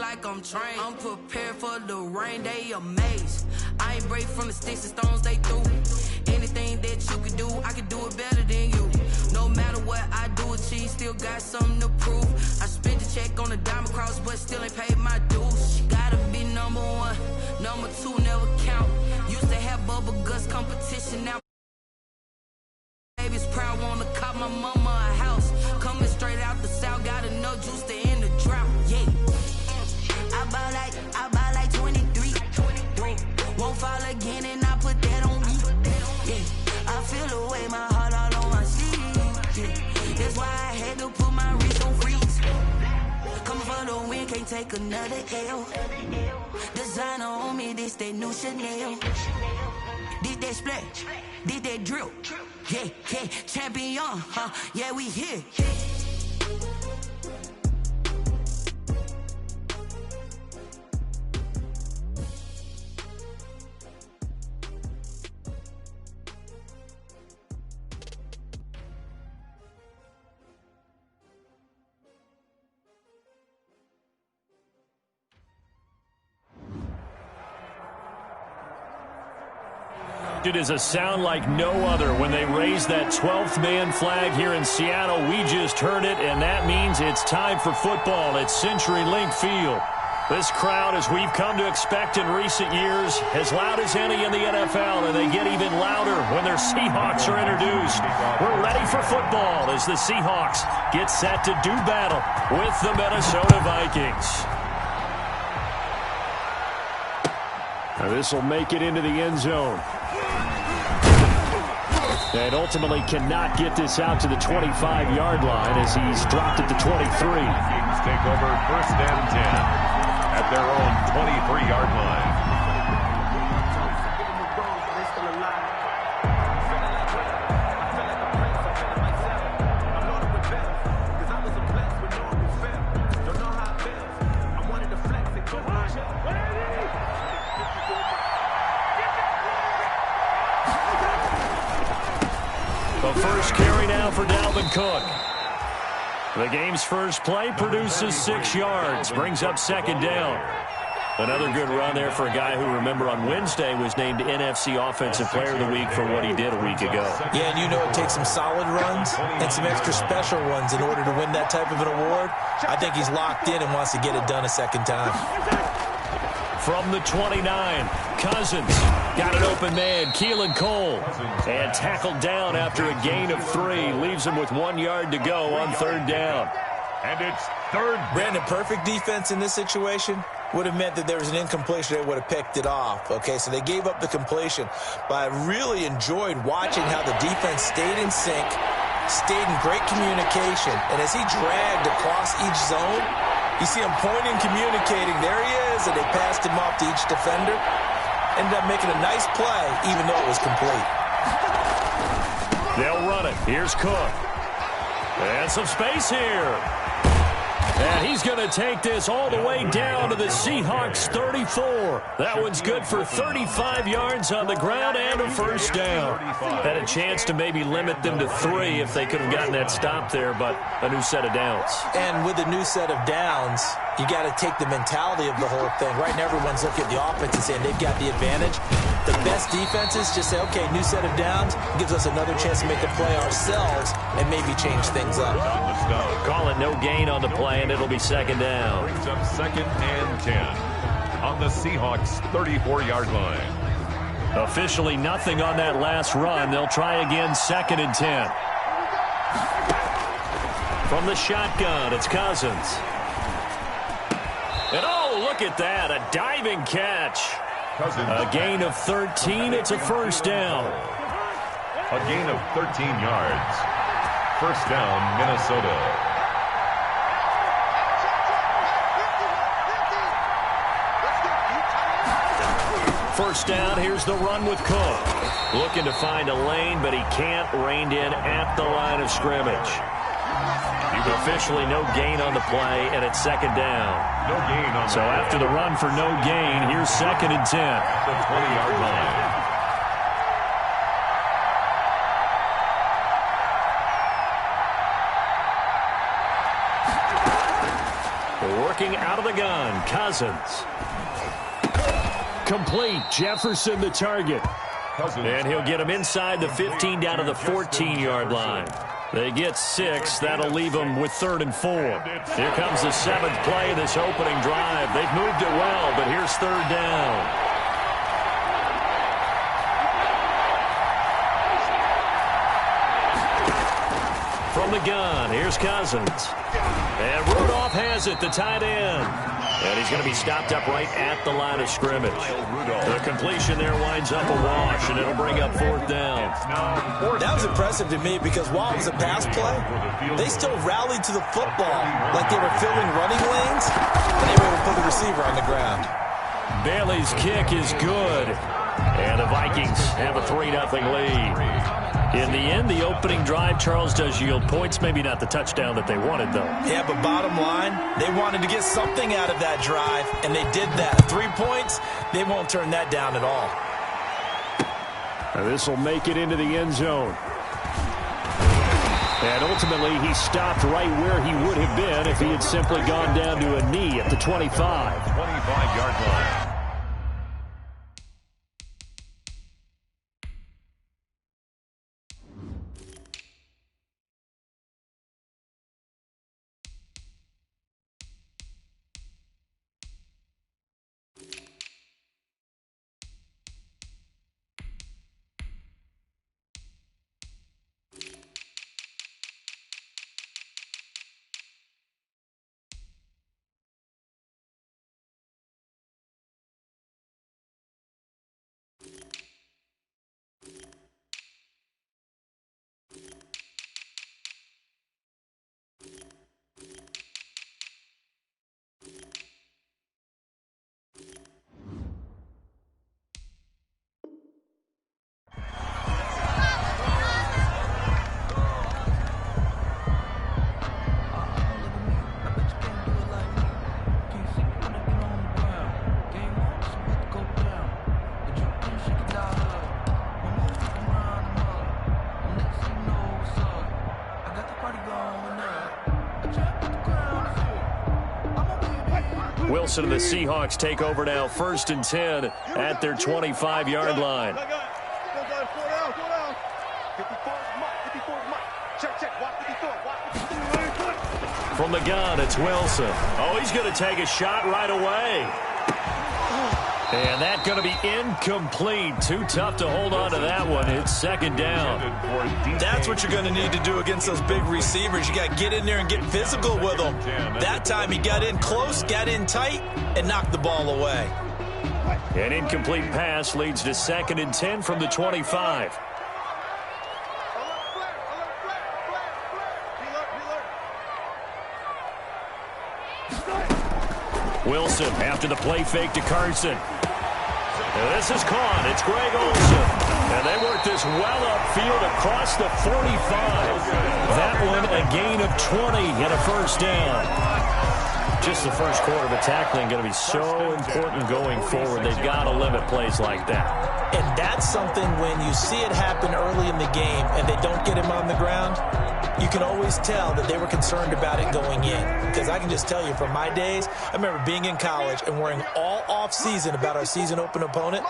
like I'm trained. I'm prepared for the rain, they amazed. I ain't brave from the sticks and stones they threw. Anything that you can do, I can do it better than you. No matter what I do, achieve, still got something to prove. I spent the check on the diamond cross, but still ain't paid my dues. Gotta be number one, number two never count. Used to have bubble guts competition, now baby's proud, wanna cop my mama a house. Coming straight out the south, got enough juice to end the drought. Yeah, I buy like 23. Won't fall again, and I put that on me. Yeah, I feel the way, my heart all on my sleeve. Yeah, that's why I had to put my wrist on freeze. Coming for the win, can't take another L. Designer on me, this that new Chanel. Did that splash, did that drill. Yeah, yeah, champion, huh? Yeah, we here. It is a sound like no other when they raise that 12th man flag here in Seattle. We just heard it, and that means it's time for football at CenturyLink Field. This crowd, as we've come to expect in recent years, as loud as any in the NFL, and they get even louder when their Seahawks are introduced. We're ready for football as the Seahawks get set to do battle with the Minnesota Vikings. Now this will make it into the end zone. And ultimately cannot get this out to the 25-yard line as he's dropped it to 23. Vikings take over 1st and 10 at their own 23-yard line. The first carry now for Dalvin Cook. The game's first play produces 6 yards, brings up 2nd down. Another good run there for a guy who, remember, on Wednesday was named NFC Offensive Player of the Week for what he did a week ago. Yeah, and you know it takes some solid runs and some extra special ones in order to win that type of an award. I think he's locked in and wants to get it done a second time. From the 29, Cousins got an open man, Keelan Cole, and tackled down after a gain of 3. Leaves him with 1 yard to go on 3rd down. And it's 3rd. Brandon, perfect defense in this situation would have meant that there was an incompletion. They would have picked it off. Okay, so they gave up the completion. But I really enjoyed watching how the defense stayed in sync, stayed in great communication. And as he dragged across each zone, you see him pointing, communicating. There he is, and they passed him off to each defender. Ended up making a nice play, even though it was complete. They'll run it. Here's Cook. And some space here. And he's going to take this all the way down to the Seahawks 34. That one's good for 35 yards on the ground and a 1st down. Had a chance to maybe limit them to 3 if they could have gotten that stop there, but a new set of downs. And with a new set of downs, you got to take the mentality of the whole thing. Right now, everyone's looking at the offense and saying they've got the advantage. The best defenses just say, okay, new set of downs, gives us another chance to make a play ourselves and maybe change things up. Call it no gain on the play, and it'll be 2nd down. Brings up 2nd and 10 on the Seahawks 34-yard line. Officially nothing on that last run. They'll try again 2nd and 10. From the shotgun, it's Cousins. And oh, look at that, a diving catch. Cousins. A gain of 13, it's a 1st down. A gain of 13 yards. 1st down, Minnesota. First down, here's the run with Cook. Looking to find a lane, but he can't. Reined in at the line of scrimmage. Officially no gain on the play, and it's 2nd down. No gain on the So after the run for no gain, here's 2nd and 10. At the 20-yard line. Working out of the gun. gun, Cousins. Complete. Jefferson the target. And he'll get him inside the 15 down to the 14-yard line. They get 6. That'll leave them with 3rd and 4. Here comes the 7th play of this opening drive. They've moved it well, but here's 3rd down. From the gun, here's Cousins. And Rudolph has it, the tight end. And he's going to be stopped up right at the line of scrimmage. The completion there winds up a wash, and it'll bring up 4th down. That was impressive to me because while it was a pass play, they still rallied to the football like they were filling running lanes, and they were able to put the receiver on the ground. Bailey's kick is good. And the Vikings have a 3-0 lead. In the end, the opening drive, Charles, does yield points. Maybe not the touchdown that they wanted, though. Yeah, but bottom line, they wanted to get something out of that drive, and they did that. 3 points, they won't turn that down at all. This will make it into the end zone. And ultimately, he stopped right where he would have been if he had simply gone down to a knee at the 25. 25-yard line. Wilson and the Seahawks take over now, 1st and 10 at their 25-yard line. From the gun, it's Wilson. Oh, he's going to take a shot right away. And that's going to be incomplete. Too tough to hold on to that one. It's 2nd down. That's what you're going to need to do against those big receivers. You got to get in there and get physical with them. That time he got in close, got in tight, and knocked the ball away. An incomplete pass leads to 2nd and 10 from the 25. Wilson after the play fake to Carson. And this is caught. It's Greg Olsen. And they work this well upfield across the 45. That one a gain of 20 and a 1st down. Just the first quarter of the tackling going to be so important going forward. They've got to limit plays like that. And that's something when you see it happen early in the game and they don't get him on the ground, you can always tell that they were concerned about it going in. Because I can just tell you from my days, I remember being in college and worrying all off-season about our season open opponent,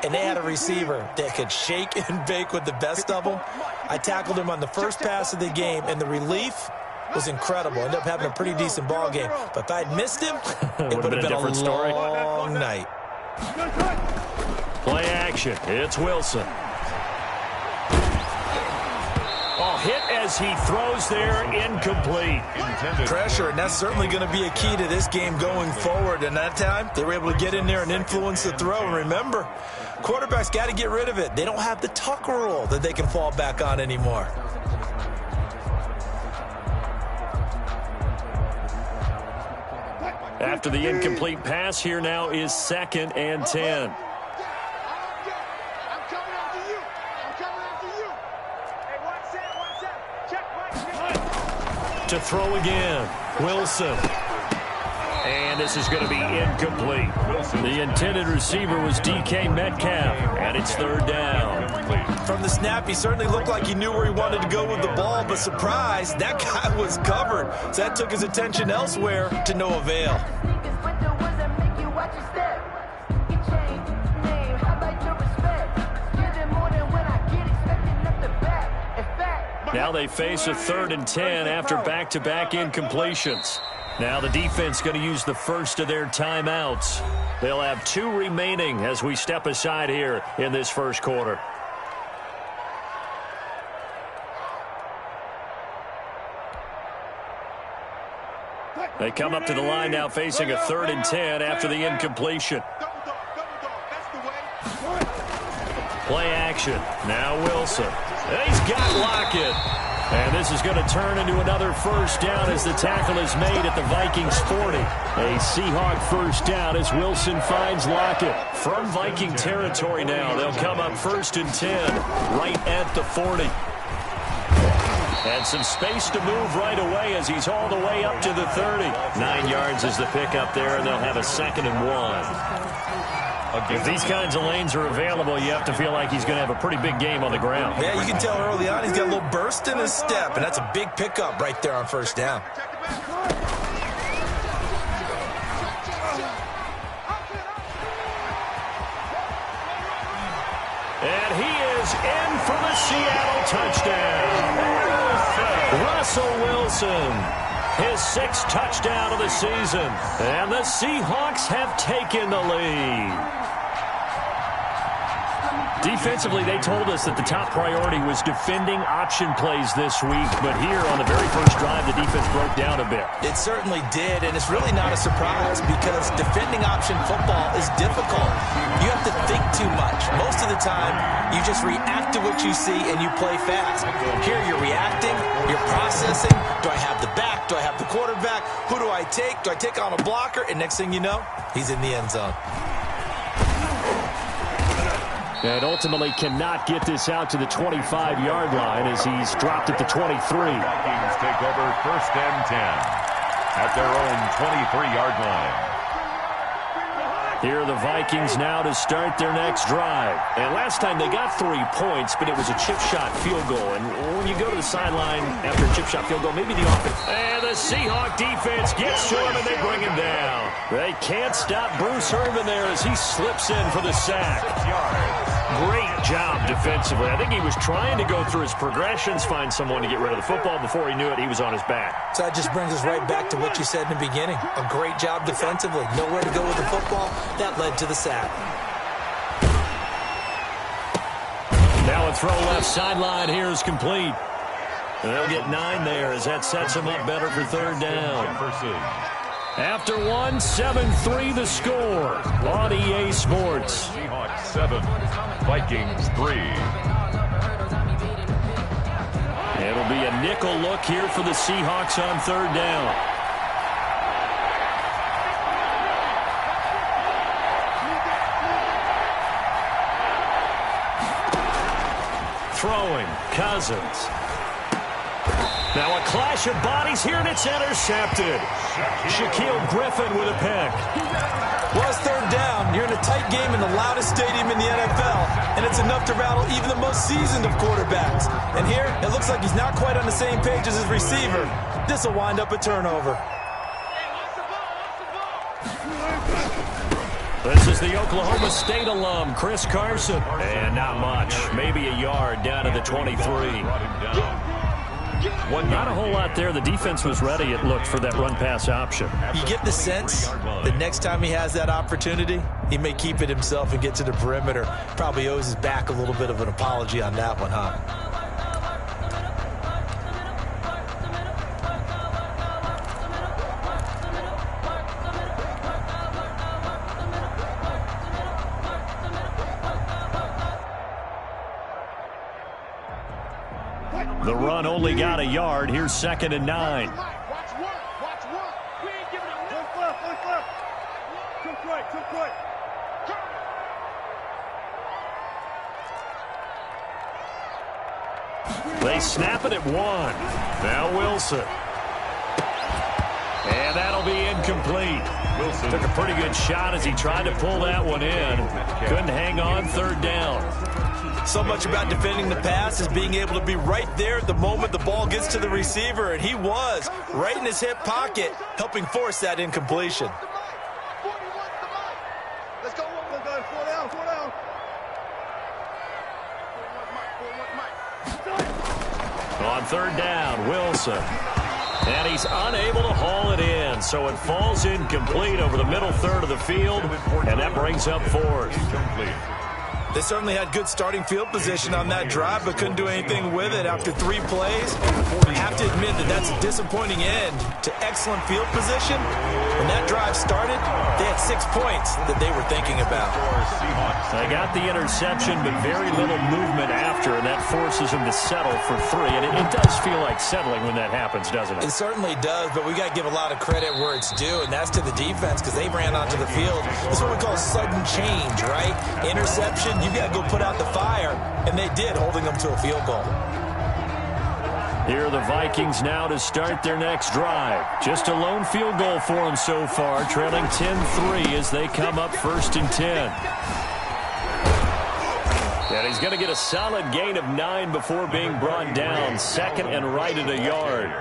and they had a receiver that could shake and bake with the best of them. I tackled him on the first pass of the game, and the relief was incredible. Ended up having a pretty decent ball game. But if I'd missed him, it would have been a story. Long night. Play action. It's Wilson. Oh, hit as he throws there, incomplete. Pressure, and that's certainly going to be a key to this game going forward. And that time, they were able to get in there and influence the throw. And remember, quarterbacks got to get rid of it. They don't have the tuck rule that they can fall back on anymore. After the incomplete pass, here now is 2nd and 10. To throw again, Wilson. And this is going to be incomplete. The intended receiver was DK Metcalf, and it's 3rd down. From the snap, he certainly looked like he knew where he wanted to go with the ball, but surprise, that guy was covered. So that took his attention elsewhere to no avail. Now they face a 3rd and 10 after back-to-back incompletions. Now the defense going to use the first of their timeouts. They'll have 2 remaining as we step aside here in this first quarter. They come up to the line now facing a 3rd and 10 after the incompletion. Play action. Now Wilson. And he's got Lockett. And this is going to turn into another first down as the tackle is made at the Vikings 40. A Seahawk first down as Wilson finds Lockett. From Viking territory now, they'll come up 1st and 10 right at the 40. And some space to move right away as he's all the way up to the 30. 9 yards is the pickup there, and they'll have a 2nd and 1. If these kinds of lanes are available, you have to feel like he's going to have a pretty big game on the ground. Yeah, you can tell early on he's got a little burst in his step, and that's a big pickup right there on first down. And he is in for the Seattle touchdown. Russell Wilson, his 6th touchdown of the season. And the Seahawks have taken the lead. Defensively, they told us that the top priority was defending option plays this week. But here on the very first drive, the defense broke down a bit. It certainly did, and it's really not a surprise because defending option football is difficult. You have to think too much. Most of the time, you just react to what you see and you play fast. Here, you're reacting, you're processing. Do I have the back? Do I have the quarterback? Who do I take? Do I take on a blocker? And next thing you know, he's in the end zone. And ultimately cannot get this out to the 25-yard line as he's dropped at the 23. Vikings take over 1st and 10 at their own 23-yard line. Here are the Vikings now to start their next drive. And last time they got 3 points, but it was a chip shot field goal. And when you go to the sideline after a chip shot field goal, maybe the offense. And the Seahawk defense gets to him and they bring him down. They can't stop Bruce Irvin there as he slips in for the sack. 6 yards. Great job defensively. I think he was trying to go through his progressions, find someone to get rid of the football. Before he knew it, he was on his back. So that just brings us right back to what you said in the beginning. A great job defensively. Nowhere to go with the football. That led to the sack. Now a throw left sideline here is complete. And they'll get 9 there as that sets them up better for 3rd down. After 1, 7-3 the score on EA Sports. Seahawks 7, Vikings 3. It'll be a nickel look here for the Seahawks on 3rd down. Throwing, Cousins. Now a clash of bodies here, and it's intercepted. Shaquille Griffin with a pick. Well, it's 3rd down. You're in a tight game in the loudest stadium in the NFL, and it's enough to rattle even the most seasoned of quarterbacks. And here, it looks like he's not quite on the same page as his receiver. This will wind up a turnover. This is the Oklahoma State alum, Chris Carson. And not much. Maybe a yard down to the 23. Not a whole lot there. The defense was ready, it looked, for that run-pass option. You get the sense the next time he has that opportunity, he may keep it himself and get to the perimeter. Probably owes his back a little bit of an apology on that one, huh? The run only got a yard. Here's 2nd and 9. Watch work. We ain't giving it. Look left. Took right. They snap it at 1. Now Wilson. And that'll be incomplete. Wilson took a pretty good shot as he tried to pull that one in. Couldn't hang on. 3rd down. So much about defending the pass is being able to be right there at the moment the ball gets to the receiver, and he was right in his hip pocket, helping force that incompletion. Let's go. 4 down. On third down. Wilson. And he's unable to haul it in, so it falls incomplete over the middle third of the field, and that brings up fourth. They certainly had good starting field position on that drive, but couldn't do anything with it after 3 plays. I have to admit that that's a disappointing end to excellent field position. When that drive started, they had 6 points that they were thinking about. They got the interception, but very little movement after, and that forces them to settle for 3. And it does feel like settling when that happens, doesn't it? It certainly does, but we got to give a lot of credit where it's due, and that's to the defense because they ran onto the field. This is what we call sudden change, right? Interception. You got to go put out the fire, and they did, holding them to a field goal. Here are the Vikings now to start their next drive. Just a lone field goal for them so far, trailing 10-3 as they come up 1st and 10. And he's going to get a solid gain of 9 before being brought down. 2nd and right at a yard.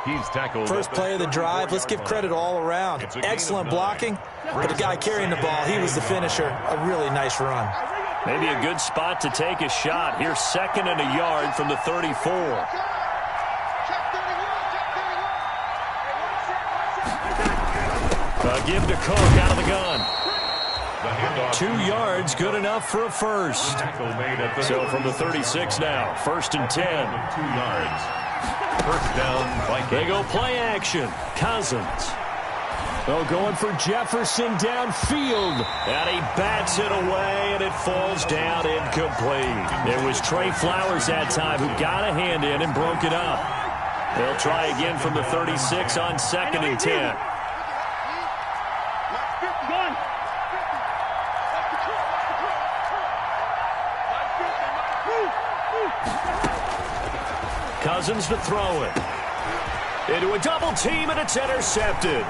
He's tackled. First play of the drive. Let's give credit all around. Excellent blocking, but the guy carrying the ball, he was the finisher. A really nice run. Maybe a good spot to take a shot. Here's 2nd and a yard from the 34. Give to Cook out of the gun. 2 yards, good enough for a first. So from the 36 now, 1st and 10. 2 yards. First down, Vikings. They go play action. Cousins. Oh, going for Jefferson downfield. And he bats it away, and it falls down incomplete. It was Trey Flowers that time who got a hand in and broke it up. They'll try again from the 36 on 2nd and 10. Cousins to throw it. Into a double team, and it's intercepted.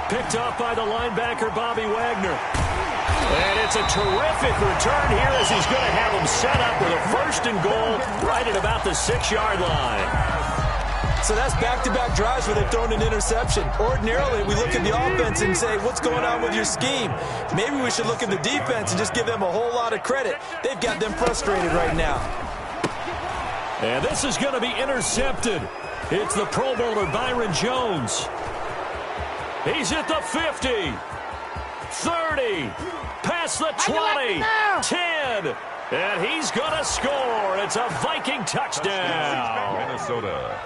Picked up by the linebacker, Bobby Wagner. And it's a terrific return here as he's going to have him set up with a 1st and goal right at about the 6-yard line. So that's back-to-back drives where they've thrown an interception. Ordinarily, we look at the offense and say, what's going on with your scheme? Maybe we should look at the defense and just give them a whole lot of credit. They've got them frustrated right now. And this is going to be intercepted. It's the Pro Bowler Byron Jones. He's at the 50, 30, past the 20, 10, and he's going to score. It's a Viking touchdown. Minnesota.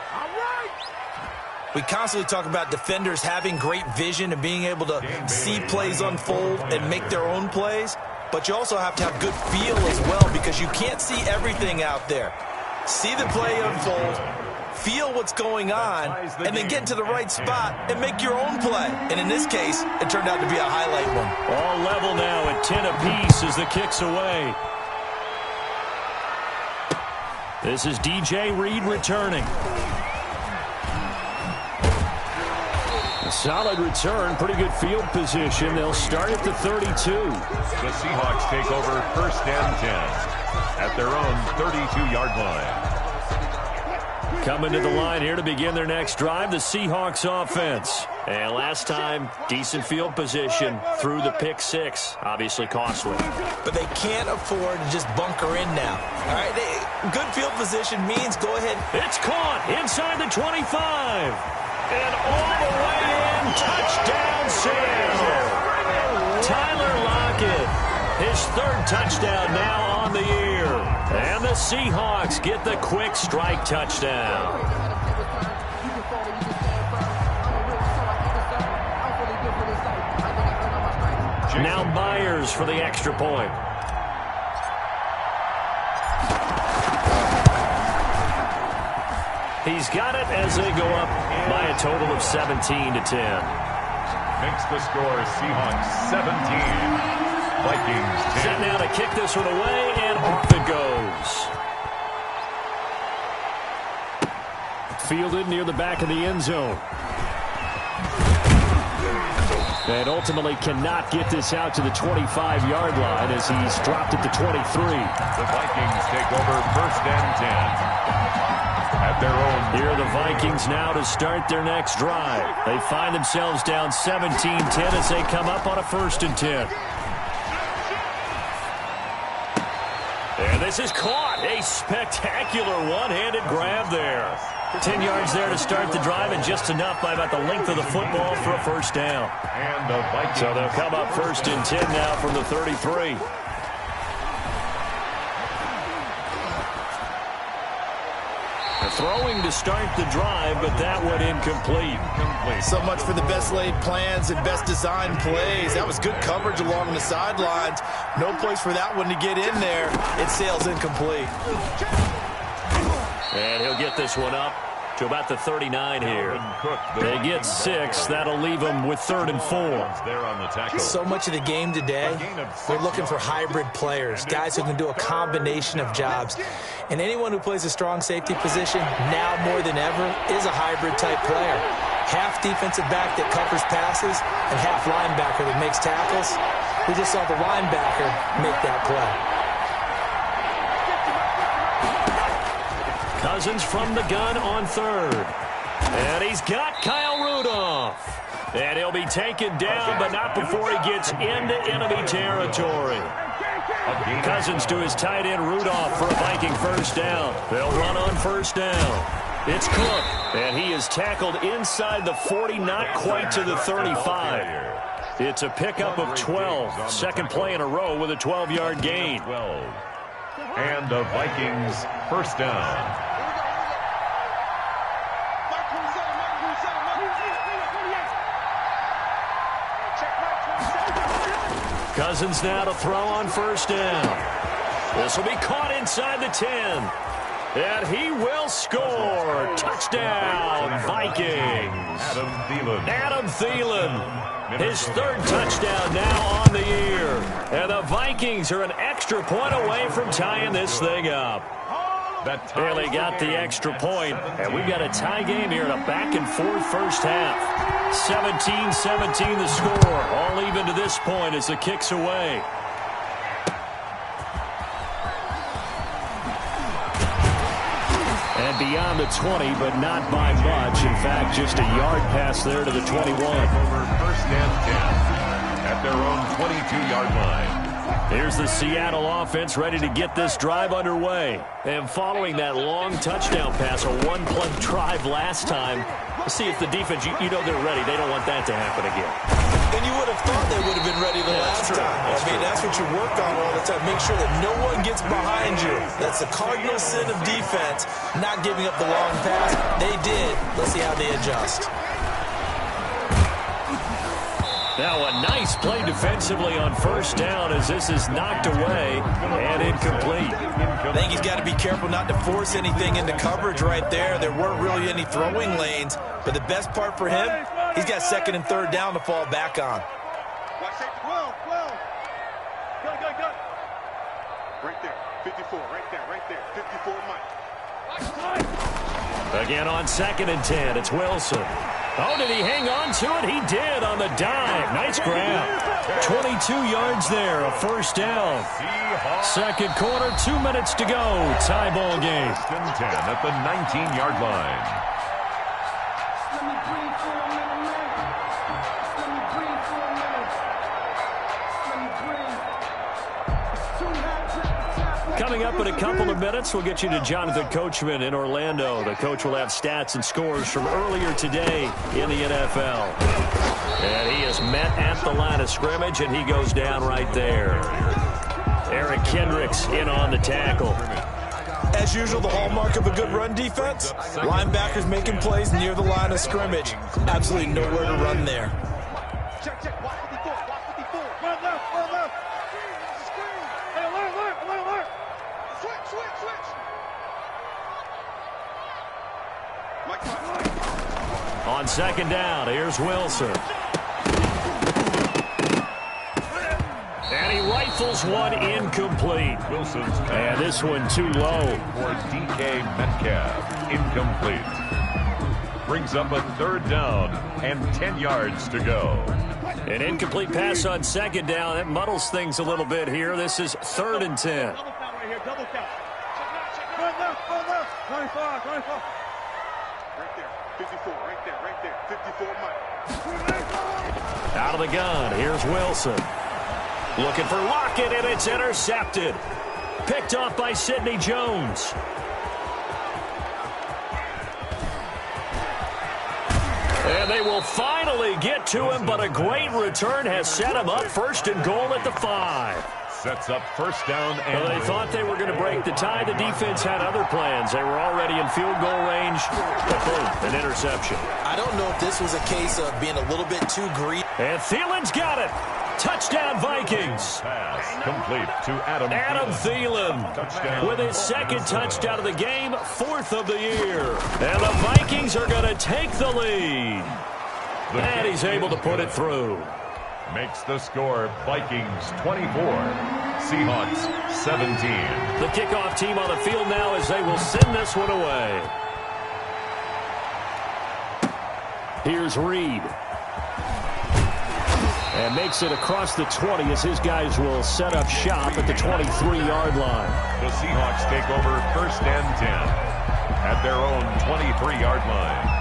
We constantly talk about defenders having great vision and being able to see plays unfold and make their own plays, but you also have to have good feel as well because you can't see everything out there. See the play unfold, feel what's going on, and then get into the right spot and make your own play. And in this case, it turned out to be a highlight one. All level now at 10 apiece as the kick's away. This is DJ Reed returning. A solid return, pretty good field position. They'll start at the 32. The Seahawks take over 1st and 10 at their own 32-yard line. Coming to the line here to begin their next drive, the Seahawks offense. And last time, decent field position through the pick 6. Obviously costly. But they can't afford to just bunker in now. All right, good field position means go ahead. It's caught inside the 25. And all the way in, touchdown Seattle. Tyler Lockett, his 3rd touchdown now on the year. And the Seahawks get the quick strike touchdown. Now Myers for the extra point. He's got it as they go up by a total of 17-10. Makes the score Seahawks 17. Vikings 10. Set now to kick this one away, and off it goes. Fielded near the back of the end zone. And ultimately cannot get this out to the 25-yard line as he's dropped it to 23. The Vikings take over 1st and 10. At their own. Here are the Vikings now to start their next drive. They find themselves down 17-10 as they come up on a 1st and 10. And And this is caught. A spectacular one-handed grab there. 10 yards there to start the drive, and just enough by about the length of the football for a first down. And So they'll come up 1st and 10 now from the 33. Throwing to start the drive, but that one incomplete. So much for the best laid plans and best designed plays. That was good coverage along the sidelines. No place for that one to get in there. It sails incomplete. And he'll get this one up to about the 39 here. They get 6. That'll leave them with 3rd and 4. So much of the game today, we're looking for hybrid players, guys who can do a combination of jobs. And anyone who plays a strong safety position, now more than ever, is a hybrid-type player. Half defensive back that covers passes and half linebacker that makes tackles. We just saw the linebacker make that play. Cousins from the gun on 3rd. And he's got Kyle Rudolph. And he'll be taken down, but not before he gets into enemy territory. Cousins to his tight end Rudolph for a Viking first down. They'll run on 1st down. It's Cook, and he is tackled inside the 40, not quite to the 35. It's a pickup of 12. Second play in a row with a 12-yard gain. And the Vikings first down. Cousins now to throw on 1st down. This will be caught inside the 10. And he will score. Touchdown, Vikings. Adam Thielen. His 3rd touchdown now on the year. And the Vikings are an extra point away from tying this thing up. Barely got the extra point, and we've got a tie game here in a back-and-forth first half. 17-17 the score, all even to this point as the kick's away. And beyond the 20, but not by much. In fact, just a yard pass there to the 21. Over 1st and 10 at their own 22-yard line. Here's the Seattle offense ready to get this drive underway. And following that long touchdown pass, a one-play drive last time, let's see if the defense, you know they're ready. They don't want that to happen again. And you would have thought they would have been ready the last time. That's what you work on all the time. Make sure that no one gets behind you. That's the cardinal sin of defense, not giving up the long pass. They did. Let's see how they adjust. Now a nice play defensively on 1st down as this is knocked away and incomplete. I think he's got to be careful not to force anything into coverage right there. There weren't really any throwing lanes, but the best part for him, he's got 2nd and 3rd down to fall back on. Right there, 54, right there, 54, Mike. Again on 2nd and 10, it's Wilson. Oh, did he hang on to it? He did on the dive. Nice grab. 22 yards there, a 1st down. 2nd quarter, 2 minutes to go. Tie ball game. 1st and 10 at the 19-yard line. Coming up in a couple of minutes, we'll get you to Jonathan Coachman in Orlando. The coach will have stats and scores from earlier today in the NFL. And he is met at the line of scrimmage, and he goes down right there. Eric Kendricks in on the tackle. As usual, the hallmark of a good run defense, linebackers making plays near the line of scrimmage. Absolutely nowhere to run there. Check, watch 54, Run left. Screen. Hey, alert. Switch. Mike. On 2nd down, here's Wilson. And he rifles one incomplete. And this one too low. For DK Metcalf, incomplete. Brings up a 3rd down and 10 yards to go. An incomplete pass on 2nd down. That muddles things a little bit here. This is 3rd and 10. Double count right here, double count. Run left. 95. Right there, 54, right there. 54, Mike. Out of the gun, here's Wilson. Looking for Lockett, and it's intercepted. Picked off by Sidney Jones. And they will finally get to him, but a great return has set him up first and goal at the 5. Sets up first down. And well, they thought they were going to break the tie. The defense had other plans. They were already in field goal range. But boom, an interception. I don't know if this was a case of being a little bit too greedy. And Thielen's got it. Touchdown, Vikings. Pass complete to Adam Thielen. Touchdown. With his second touchdown of the game, 4th of the year. And the Vikings are going to take the lead. And he's able to put it through. Makes the score Vikings 24, Seahawks 17. The kickoff team on the field now as they will send this one away. Here's Reed. And makes it across the 20 as his guys will set up shop at the 23-yard line. The Seahawks take over first and 10 at their own 23-yard line.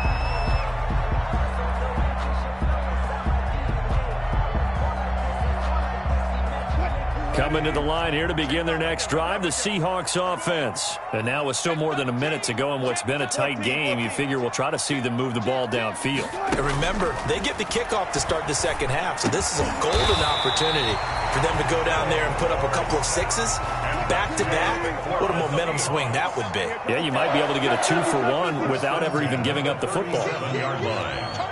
Coming to the line here to begin their next drive, the Seahawks offense. And now with still more than a minute to go in what's been a tight game, you figure we'll try to see them move the ball downfield. And remember, they get the kickoff to start the second half, so this is a golden opportunity for them to go down there and put up a couple of sixes back-to-back. What a momentum swing that would be. Yeah, you might be able to get a 2-for-1 without ever even giving up the football. 7-yard line.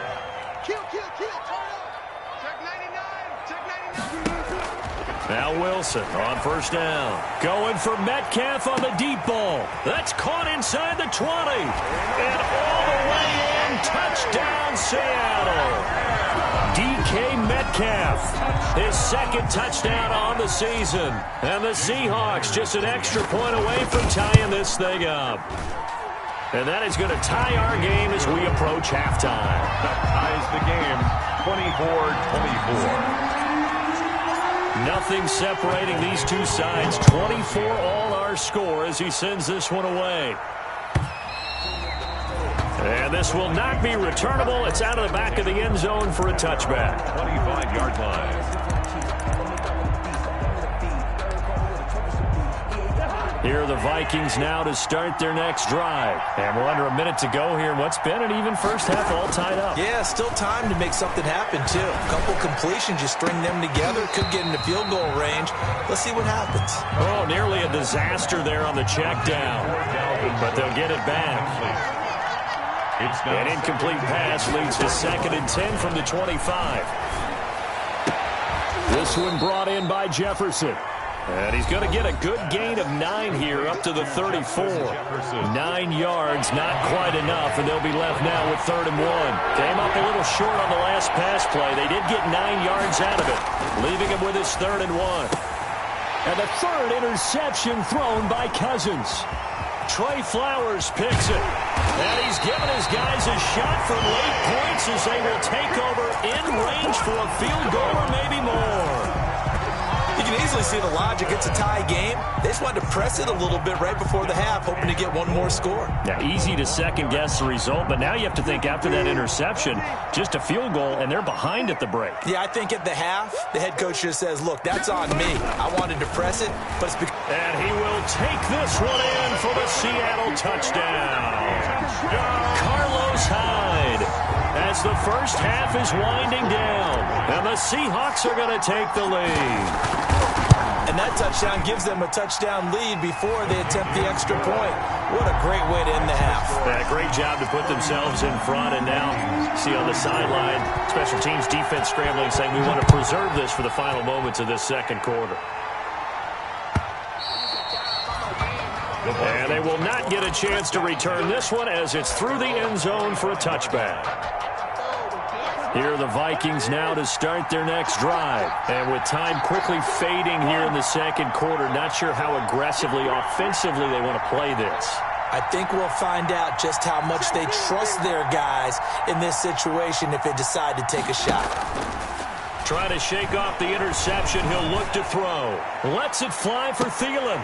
Now Wilson on first down. Going for Metcalf on the deep ball. That's caught inside the 20. And all the way in. Touchdown, Seattle. DK Metcalf. His second touchdown on the season. And the Seahawks just an extra point away from tying this thing up. And that is going to tie our game as we approach halftime. That ties the game 24-24. Nothing separating these two sides. 24 all our score as he sends this one away. And this will not be returnable. It's out of the back of the end zone for a touchback. 25-yard line. Here are the Vikings now to start their next drive. And we're under a minute to go here in what's been an even first half, all tied up. Yeah, still time to make something happen, too. A couple completions, you string them together, could get into field goal range. Let's see what happens. Oh, nearly a disaster there on the check down. But they'll get it back. An incomplete pass leads to 2nd and 10 from the 25. This one brought in by Jefferson. And he's going to get a good gain of 9 here up to the 34. 9 yards, not quite enough, and they'll be left now with 3rd and 1. Came up a little short on the last pass play. They did get 9 yards out of it, leaving him with his 3rd and 1. And the 3rd interception thrown by Cousins. Trey Flowers picks it. And he's given his guys a shot for late points as they will take over in range for a field goal or maybe more. You can easily see the logic. It's a tie game. They just wanted to press it a little bit right before the half, hoping to get one more score. Yeah, easy to second-guess the result, but now you have to think after that interception, just a field goal, and they're behind at the break. Yeah, I think at the half, the head coach just says, look, that's on me. I wanted to press it, but it's because... And he will take this one in for the Seattle touchdown. Carlos Hyde, as the first half is winding down, and the Seahawks are going to take the lead. And that touchdown gives them a touchdown lead before they attempt the extra point. What a great way to end the half. Yeah, great job to put themselves in front. And now, see on the sideline, special teams defense scrambling, saying we want to preserve this for the final moments of this second quarter. And they will not get a chance to return this one as it's through the end zone for a touchback. Here are the Vikings now to start their next drive. And with time quickly fading here in the second quarter, not sure how aggressively, offensively they want to play this. I think we'll find out just how much they trust their guys in this situation if they decide to take a shot. Trying to shake off the interception, he'll look to throw. Lets it fly for Thielen.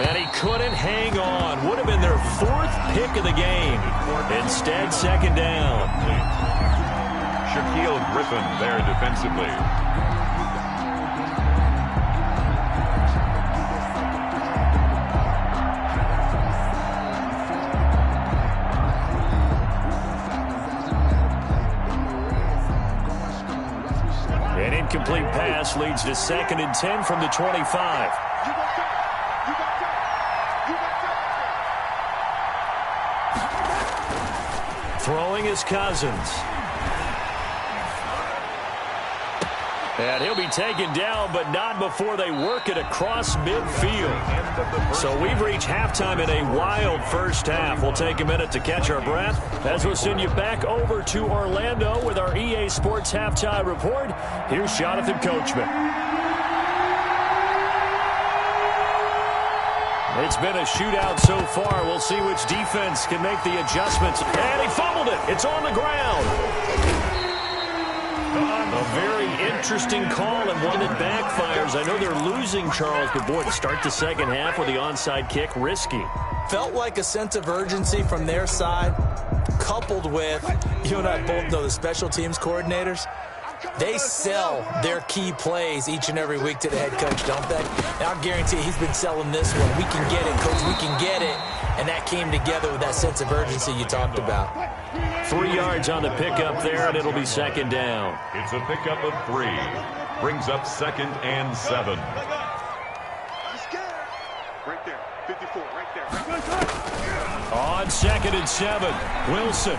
And he couldn't hang on. Would have been their 4th pick of the game. Instead, 2nd down. Shaquille Griffin there defensively. An incomplete pass leads to 2nd and 10 from the 25. Throwing is Cousins. And he'll be taken down, but not before they work it across midfield. So we've reached halftime in a wild first half. We'll take a minute to catch our breath as we'll send you back over to Orlando with our EA Sports Halftime Report. Here's Jonathan Coachman. It's been a shootout so far. We'll see which defense can make the adjustments. And he fumbled it. It's on the ground. A very interesting call and one that backfires. I know they're losing, Charles, but boy, to start the second half with the onside kick, risky. Felt like a sense of urgency from their side, coupled with, you and I both know the special teams coordinators. They sell their key plays each and every week to the head coach, don't they? And I'll guarantee he's been selling this one. We can get it, coach, we can get it. And that came together with that sense of urgency you talked about. 3 yards on the pickup there, and it'll be 2nd down. It's a pickup of 3. Brings up 2nd and 7. Right there. 54, right there. On 2nd and 7, Wilson.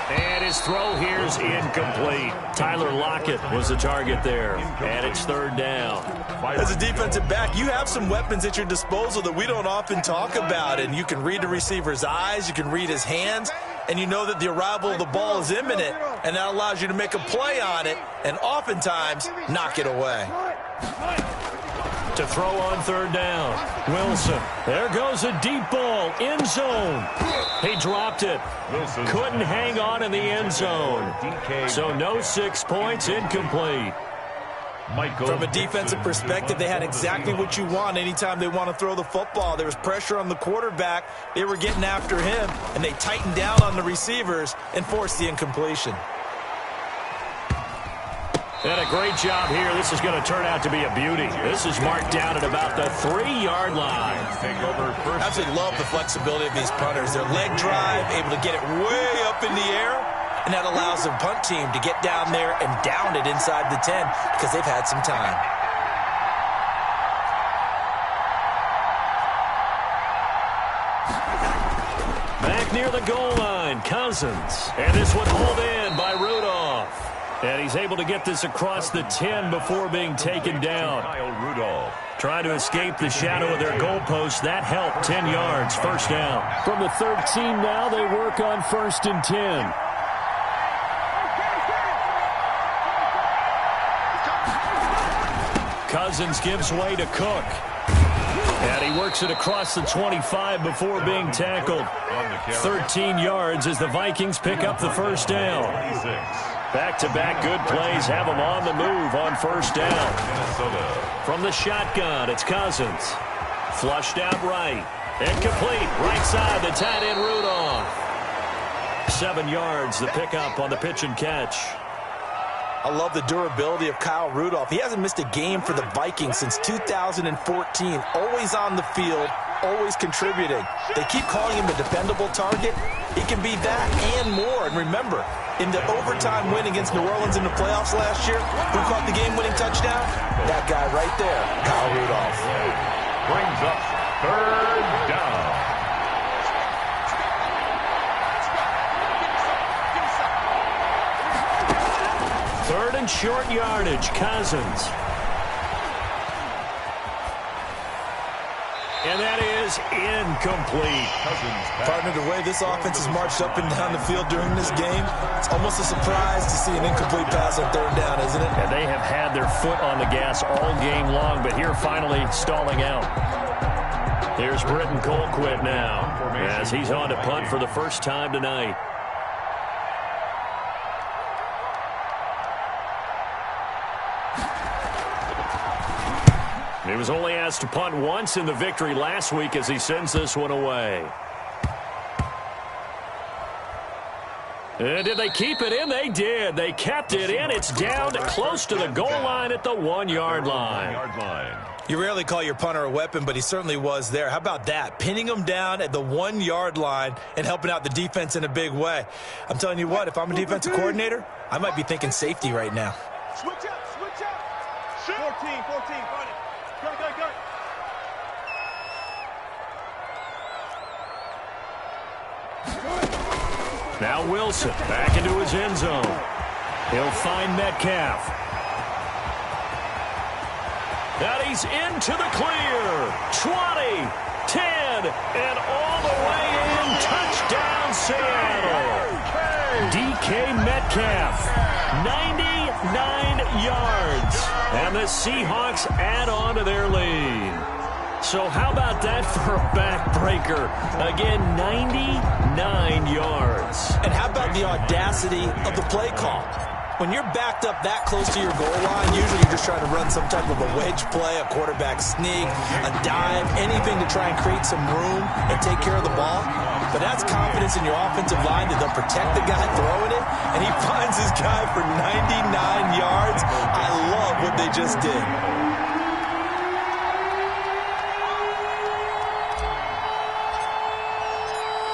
And his throw here's incomplete. Tyler Lockett was the target there. And it's 3rd down. As a defensive back, you have some weapons at your disposal that we don't often talk about. And you can read the receiver's eyes, you can read his hands, and you know that the arrival of the ball is imminent. And that allows you to make a play on it and oftentimes knock it away. To throw on 3rd down, Wilson. There goes a deep ball, end zone. He dropped it. Wilson Couldn't hang on in the end zone. So no 6 points, incomplete. From a defensive perspective, they had exactly what you want anytime they want to throw the football. There was pressure on the quarterback. They were getting after him, and they tightened down on the receivers and forced the incompletion. And a great job here. This is going to turn out to be a beauty. This is marked down at about the 3-yard line. Absolutely love the flexibility of these punters. Their leg drive, able to get it way up in the air, and that allows the punt team to get down there and down it inside the 10 because they've had some time. Back near the goal line, Cousins. And this one hauled in by Rudolph. And he's able to get this across the 10 before being taken down. Kyle Rudolph. Trying to escape the shadow of their goalpost. That helped. 10 yards, 1st down. From the 13 now, they work on 1st and 10. Cousins gives way to Cook. And he works it across the 25 before being tackled. 13 yards as the Vikings pick up the 1st down. Back-to-back good plays have them on the move on 1st down. From the shotgun, it's Cousins. Flushed out right. Incomplete. Right side, the tight end Rudolph. 7 yards, the pickup on the pitch and catch. I love the durability of Kyle Rudolph. He hasn't missed a game for the Vikings since 2014. Always on the field, always contributing. They keep calling him a dependable target. He can be that and more. And remember, in the overtime win against New Orleans in the playoffs last year, who caught the game-winning touchdown? That guy right there, Kyle Rudolph. Brings up 3rd down. Third and short yardage, Cousins. And that is incomplete. Partner, the way this offense has marched up and down the field during this game, it's almost a surprise to see an incomplete pass on 3rd down, isn't it? And they have had their foot on the gas all game long, but here finally stalling out. Here's Britton Colquitt now as he's on to punt for the first time tonight. He was only asked to punt once in the victory last week as he sends this one away. And did they keep it in? They did. They kept it in. It's down close to the goal line at the 1-yard line. You rarely call your punter a weapon, but he certainly was there. How about that? Pinning him down at the 1-yard line and helping out the defense in a big way. I'm telling you what, if I'm a defensive coordinator, I might be thinking safety right now. Switch up, switch up. 14, got it. Go. Now Wilson back into his end zone. He'll find Metcalf. And he's into the clear. 20, 10, and all the way in. Touchdown, Seattle. DK Metcalf, 99 yards. And the Seahawks add on to their lead. So how about that for a backbreaker? Again, 99 yards. And how about the audacity of the play call? When you're backed up that close to your goal line, usually you're just trying to run some type of a wedge play, a quarterback sneak, a dive, anything to try and create some room and take care of the ball. But that's confidence in your offensive line that they'll protect the guy throwing it, and he finds his guy for 99 yards. I love what they just did.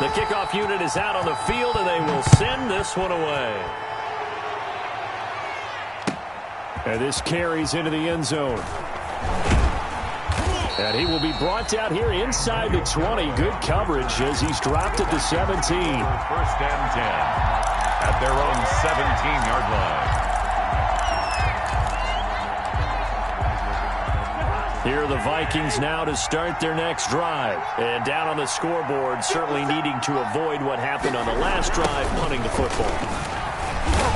The kickoff unit is out on the field, and they will send this one away. And this carries into the end zone. And he will be brought down here inside the 20. Good coverage as he's dropped at the 17. First and 10 at their own 17-yard line. Here are the Vikings now to start their next drive. And down on the scoreboard, certainly needing to avoid what happened on the last drive, punting the football.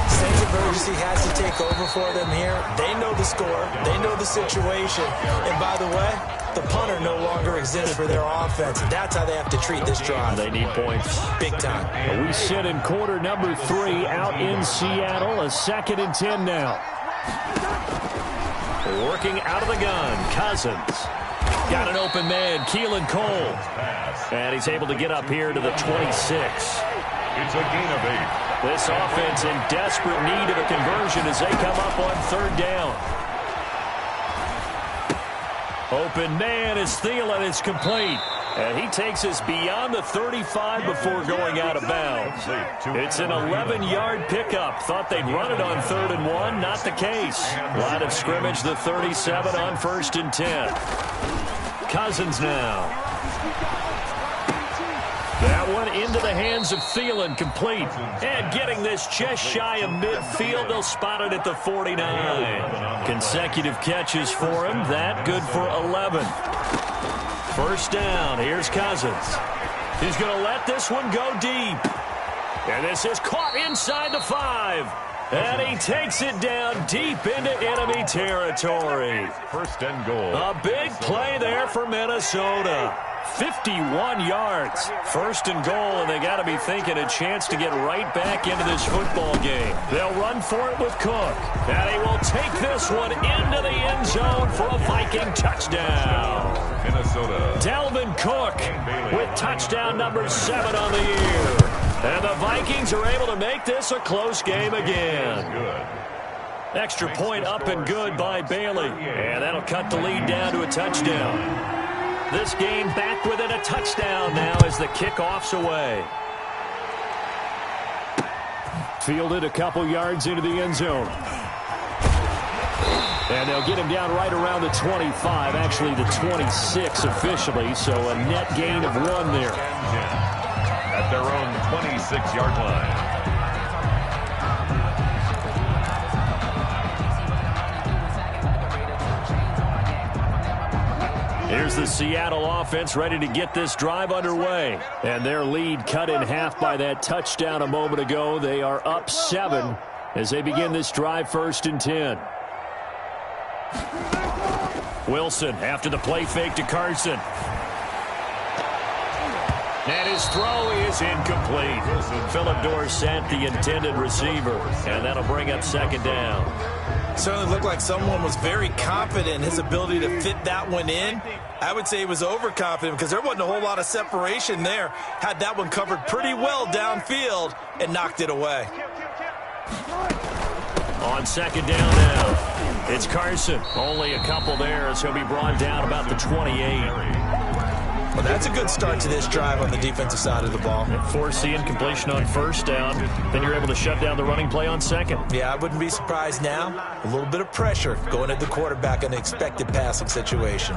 Sense of urgency has to take over for them here. They know the score. They know the situation. And by the way, the punter no longer exists for their offense. That's how they have to treat this drive. They need points. Big time. We sit in quarter number 3 out in Seattle. A 2nd and 10 now. Working out of the gun. Cousins. Got an open man. Keelan Cole. And he's able to get up here to the 26. It's a gain of 8. This offense in desperate need of a conversion as they come up on 3rd down. Open man is Thielen. It's complete. And he takes us beyond the 35 before going out of bounds. It's an 11-yard pickup. Thought they'd run it on 3rd and 1. Not the case. Line of scrimmage, the 37 on 1st and 10. Cousins now. That one into the hands of Thielen, complete. And getting this just shy of midfield, they'll spot it at the 49. Consecutive catches for him. That good for 11. First down. Here's Cousins. He's going to let this one go deep. And this is caught inside the 5. And he takes it down deep into enemy territory. First and goal. A big play there for Minnesota. 51 yards. 1st and goal, and they got to be thinking a chance to get right back into this football game. They'll run for it with Cook. And he will take this one into the end zone for a Viking touchdown. Minnesota. Dalvin Cook with touchdown number 7 on the year. And the Vikings are able to make this a close game again. Good. Extra point up and good by Bailey. And that'll cut the lead down to a touchdown. This game back within a touchdown now as the kickoff's away. Fielded a couple yards into the end zone. And they'll get him down right around the 25, actually the 26 officially, so a net gain of 1 there. At their own 26-yard line. Here's the Seattle offense ready to get this drive underway. And their lead cut in half by that touchdown a moment ago. They are up 7 as they begin this drive 1st and 10. Wilson after the play fake to Carson. And his throw is incomplete. Philip Dorsett, the intended receiver. And that'll bring up 2nd down. Certainly looked like someone was very confident in his ability to fit that one in. I would say he was overconfident because there wasn't a whole lot of separation there. Had that one covered pretty well downfield and knocked it away. On 2nd down now, It's Carson. Only a couple there as he'll be brought down about the 28. Well, that's a good start to this drive on the defensive side of the ball. Force the incompletion on first down. Then you're able to shut down the running play on second. Yeah, I wouldn't be surprised now. A little bit of pressure going at the quarterback in the expected passing situation.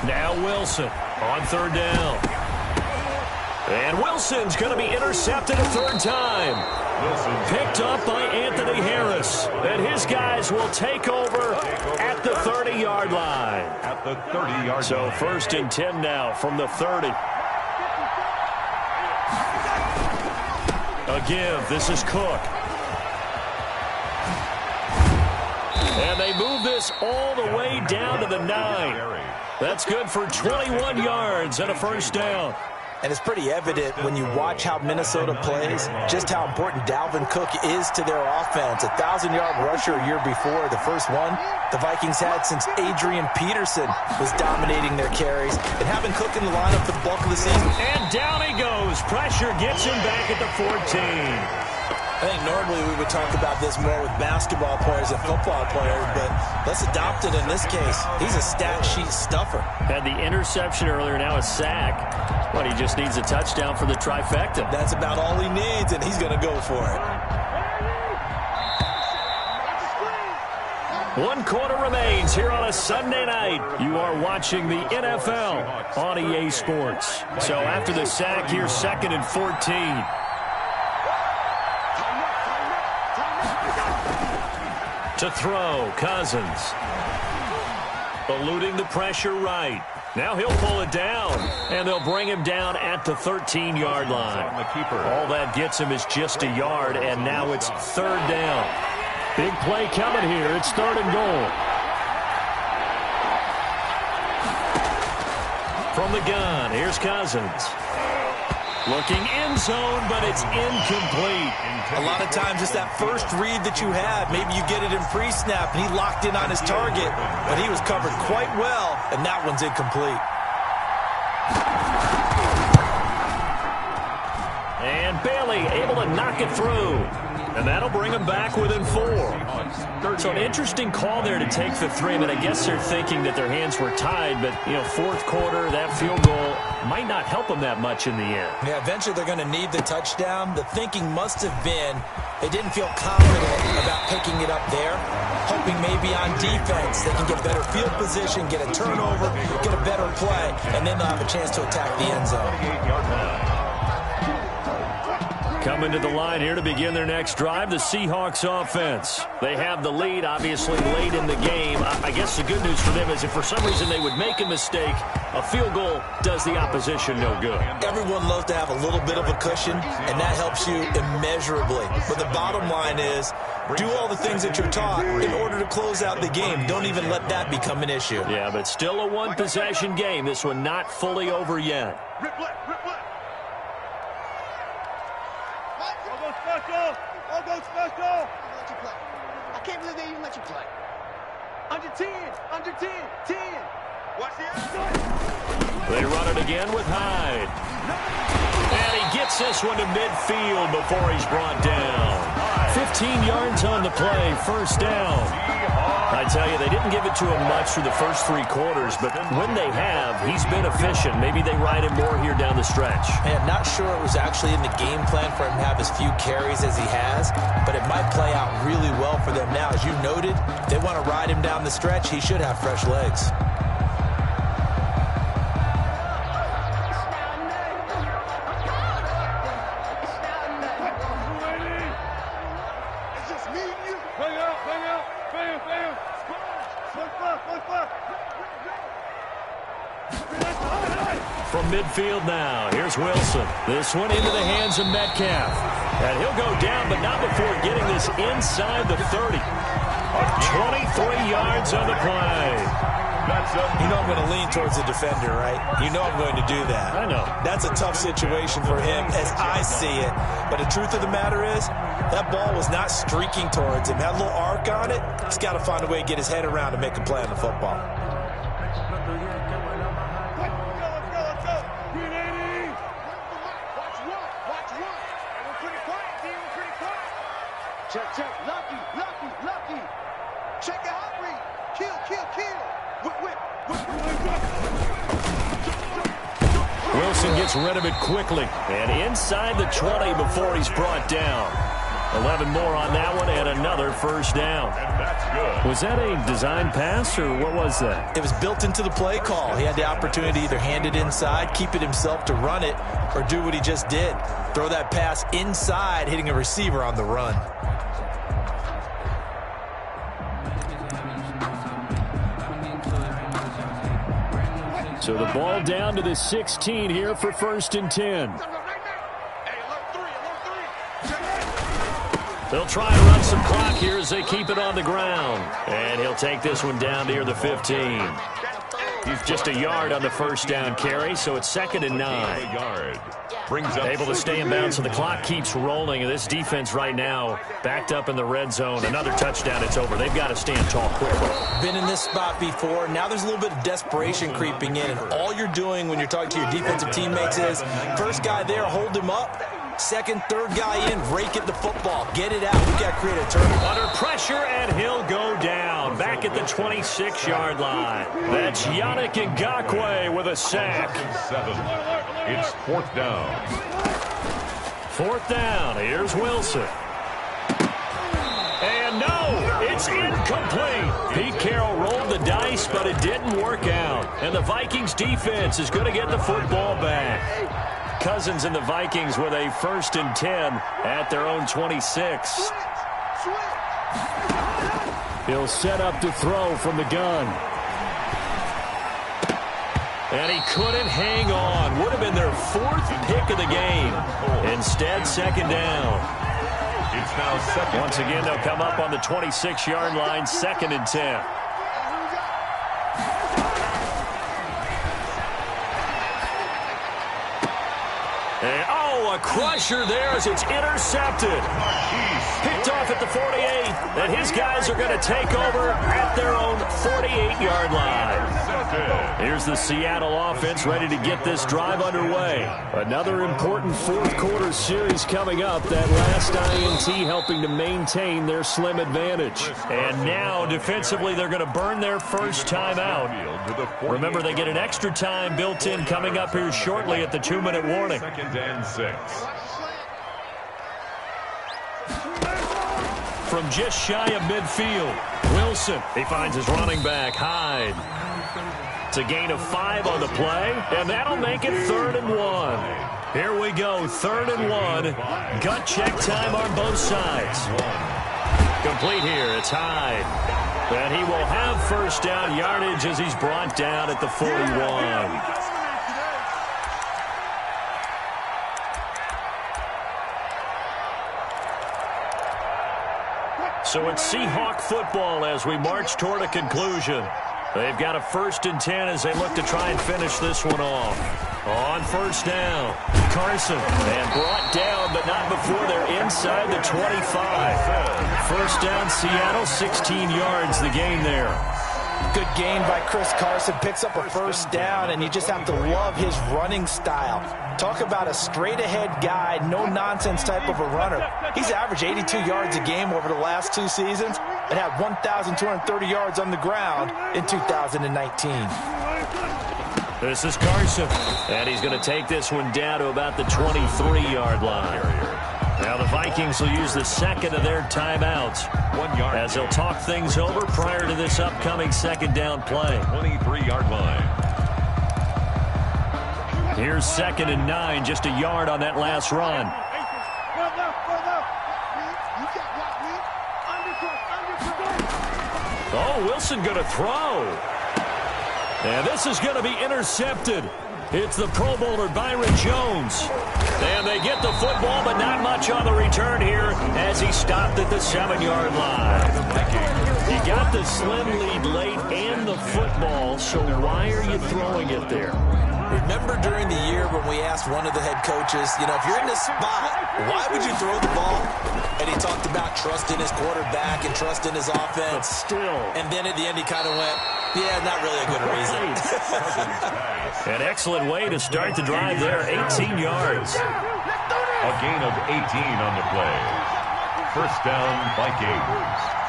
Now Wilson on third down. And Wilson's going to be intercepted a third time. Picked up by Anthony Harris. And his guys will take over at the 30-yard line. At the 30-yard line. So 1st and 10 now from the 30. A give. This is Cook. And they move this all the way down to the 9. That's good for 21 yards and a first down. And it's pretty evident when you watch how Minnesota plays, just how important Dalvin Cook is to their offense. 1,000-yard rusher a year before, the first one the Vikings had since Adrian Peterson was dominating their carries. And having Cook in the lineup for the bulk of the season. And down he goes. Pressure gets him back at the 14. I think normally we would talk about this more with basketball players and football players, but let's adopt it in this case. He's a stat sheet stuffer. Had the interception earlier, now a sack. But he just needs a touchdown for the trifecta. That's about all he needs, and he's going to go for it. 1 quarter remains here on a Sunday night. You are watching the NFL on EA Sports. So after the sack, here's 2nd and 14. To throw, Cousins. Eluding the pressure right. Now he'll pull it down, and they'll bring him down at the 13-yard line. All that gets him is just a yard, and now it's 3rd down. Big play coming here. It's 3rd and goal. From the gun, here's Cousins. Looking end zone, but it's incomplete. A lot of times it's that first read that you have. Maybe you get it in pre-snap, and he locked in on his target, but he was covered quite well, and that one's incomplete. And Bailey able to knock it through. And that'll bring them back within 4. So an interesting call there to take the 3. But I guess they're thinking that their hands were tied. But, 4th quarter, that field goal might not help them that much in the end. Yeah, eventually they're going to need the touchdown. The thinking must have been they didn't feel confident about picking it up there, hoping maybe on defense they can get better field position, get a turnover, get a better play, and then they'll have a chance to attack the end zone. Coming to the line here to begin their next drive, the Seahawks offense. They have the lead, obviously, late in the game. I guess the good news for them is if for some reason they would make a mistake, a field goal does the opposition no good. Everyone loves to have a little bit of a cushion, and that helps you immeasurably. But the bottom line is, do all the things that you're taught in order to close out the game. Don't even let that become an issue. Yeah, but still a one-possession game. This one not fully over yet. Rip left, rip left. I'll go special. I can't believe they even let you play. Under 10, 10. Watch the outside. They run it again with Hyde. And he gets this one to midfield before he's brought down. 15 yards on the play, 1st down. I tell you, they didn't give it to him much through the first 3 quarters, but when they have, he's been efficient. Maybe they ride him more here down the stretch. Man, not sure it was actually in the game plan for him to have as few carries as he has, but it might play out really well for them now. As you noted, if they want to ride him down the stretch, he should have fresh legs. From midfield now, here's Wilson. This one into the hands of Metcalf. And he'll go down, but not before getting this inside the 30. 23 yards on the play. You know I'm going to lean towards the defender, right? You know I'm going to do that. I know. That's a tough situation for him as I see it. But the truth of the matter is, that ball was not streaking towards him. Had a little arc on it. He's got to find a way to get his head around to make a play on the football. Check. Lucky. Check the hot read. Kill. Whip. Wilson gets rid of it quickly. And inside the 20 before he's brought down. 11 more on that one and another first down. And that's good. Was that a design pass or what was that? It was built into the play call. He had the opportunity to either hand it inside, keep it himself to run it, or do what he just did. Throw that pass inside, hitting a receiver on the run. So the ball down to the 16 here for 1st and 10. They'll try and run some clock here as they keep it on the ground. And he'll take this one down near the 15. He's just a yard on the first down carry, so it's 2nd and 9. Able to stay in bounds, so the clock keeps rolling. And this defense right now backed up in the red zone. Another touchdown, it's over. They've got to stand tall quickly. Been in this spot before. Now there's a little bit of desperation creeping in. And all you're doing when you're talking to your defensive teammates is, first guy there, hold him up. Second, third guy in, rake at the football. Get it out. We got to create a turnover. Under pressure, and he'll go down. Back at the 26-yard line. That's Yannick Ngakoue with a sack. 7. It's 4th down. 4th down. Here's Wilson. And no, it's incomplete. Pete Carroll rolled the dice, but it didn't work out. And the Vikings defense is going to get the football back. Cousins and the Vikings with a 1st and 10 at their own 26. He'll set up to throw from the gun. And he couldn't hang on. Would have been their 4th pick of the game. Instead, 2nd down. It's now 2nd. Once again, they'll come up on the 26-yard line, 2nd and 10. And, a crusher there as it's intercepted. Picked off at the 48, and his guys are going to take over at their own 48-yard line. Here's the Seattle offense ready to get this drive underway. Another important 4th quarter series coming up. That last INT helping to maintain their slim advantage. And now, defensively, they're going to burn their first timeout. Remember, they get an extra time built in coming up here shortly at the 2-minute warning. 2nd and 6. From just shy of midfield, Wilson. He finds his running back, Hyde. It's a gain of 5 on the play, and that'll make it 3rd and 1. Here we go, 3rd and 1. Gut check time on both sides. Complete here, it's Hyde. And he will have first down yardage as he's brought down at the 41. So it's Seahawk football as we march toward a conclusion. They've got a 1st and 10 as they look to try and finish this one off. On 1st down, Carson. And brought down, but not before they're inside the 25. 1st down, Seattle, 16 yards the gain there. Good gain by Chris Carson. Picks up a 1st down, and you just have to love his running style. Talk about a straight-ahead guy, no-nonsense type of a runner. He's averaged 82 yards a game over the last 2 seasons and had 1,230 yards on the ground in 2019. This is Carson, and he's going to take this one down to about the 23-yard line. Now the Vikings will use the 2nd of their timeouts 1 yard as they'll talk things over prior to this upcoming 2nd down play. 23-yard line. Here's 2nd and 9, just a yard on that last run. Oh, Wilson going to throw. And this is going to be intercepted. It's the Pro Bowler Byron Jones. And they get the football, but not much on the return here as he stopped at the 7-yard line. You got the slim lead late and the football, so why are you throwing it there? Remember during the year when we asked one of the head coaches, if you're in this spot, why would you throw the ball? And he talked about trusting his quarterback and trusting his offense. But still. And then at the end he kind of went, yeah, not really a good reason. An excellent way to start the drive there, 18 yards. A gain of 18 on the play. First down, Vikings.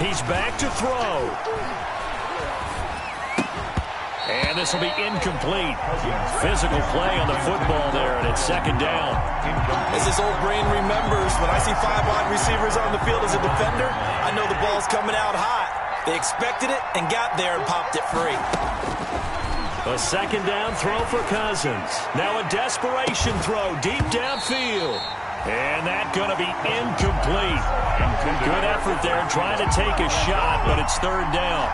He's back to throw. And this will be incomplete. Physical play on the football there, and it's second down. As his old brain remembers, when I see 5 wide receivers on the field as a defender, I know the ball's coming out hot. They expected it and got there and popped it free. A second down throw for Cousins. Now a desperation throw deep downfield. And that's going to be incomplete. Good effort there trying to take a shot, but it's third down.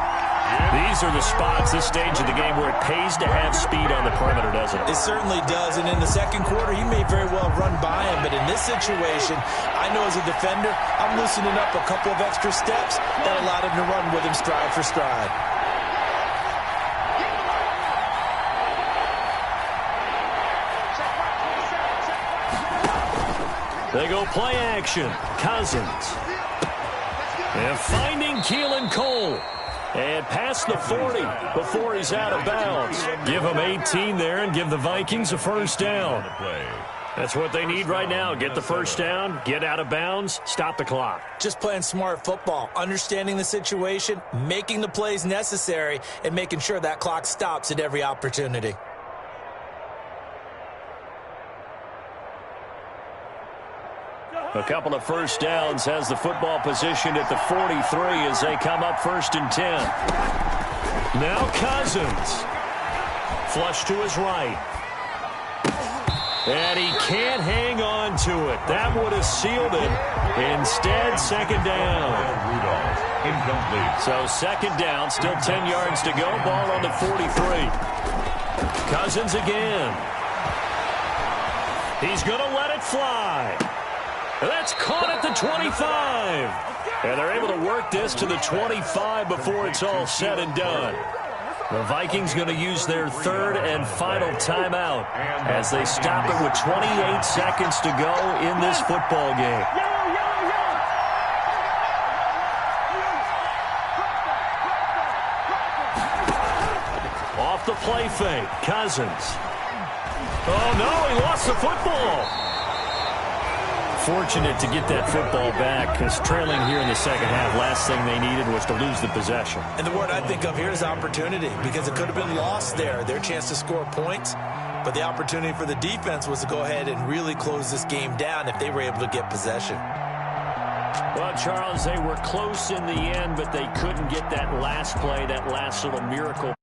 These are the spots, this stage of the game, where it pays to have speed on the perimeter, doesn't it? It certainly does, and in the second quarter, he may very well run by him, but in this situation, I know as a defender, I'm loosening up a couple of extra steps that allowed him to run with him stride for stride. They go play action. Cousins. And finding Keelan Cole. And past the 40 before he's out of bounds. Give him 18 there and give the Vikings a first down. That's what they need right now. Get the first down, get out of bounds, stop the clock. Just playing smart football, understanding the situation, making the plays necessary, and making sure that clock stops at every opportunity. A couple of first downs has the football positioned at the 43 as they come up 1st and 10. Now Cousins. Flush to his right. And he can't hang on to it. That would have sealed it. Instead, second down. Incomplete. So second down, still 10 yards to go. Ball on the 43. Cousins again. He's going to let it fly. That's caught at the 25. And they're able to work this to the 25 before it's all said and done. The Vikings going to use their third and final timeout as they stop it with 28 seconds to go in this football game. Off the play fake, Cousins. Oh, no, he lost the football. Fortunate to get that football back because trailing here in the second half, last thing they needed was to lose the possession. And the word I think of here is opportunity because it could have been lost there, their chance to score points. But the opportunity for the defense was to go ahead and really close this game down if they were able to get possession. Well, Charles, they were close in the end, but they couldn't get that last play, that last little miracle.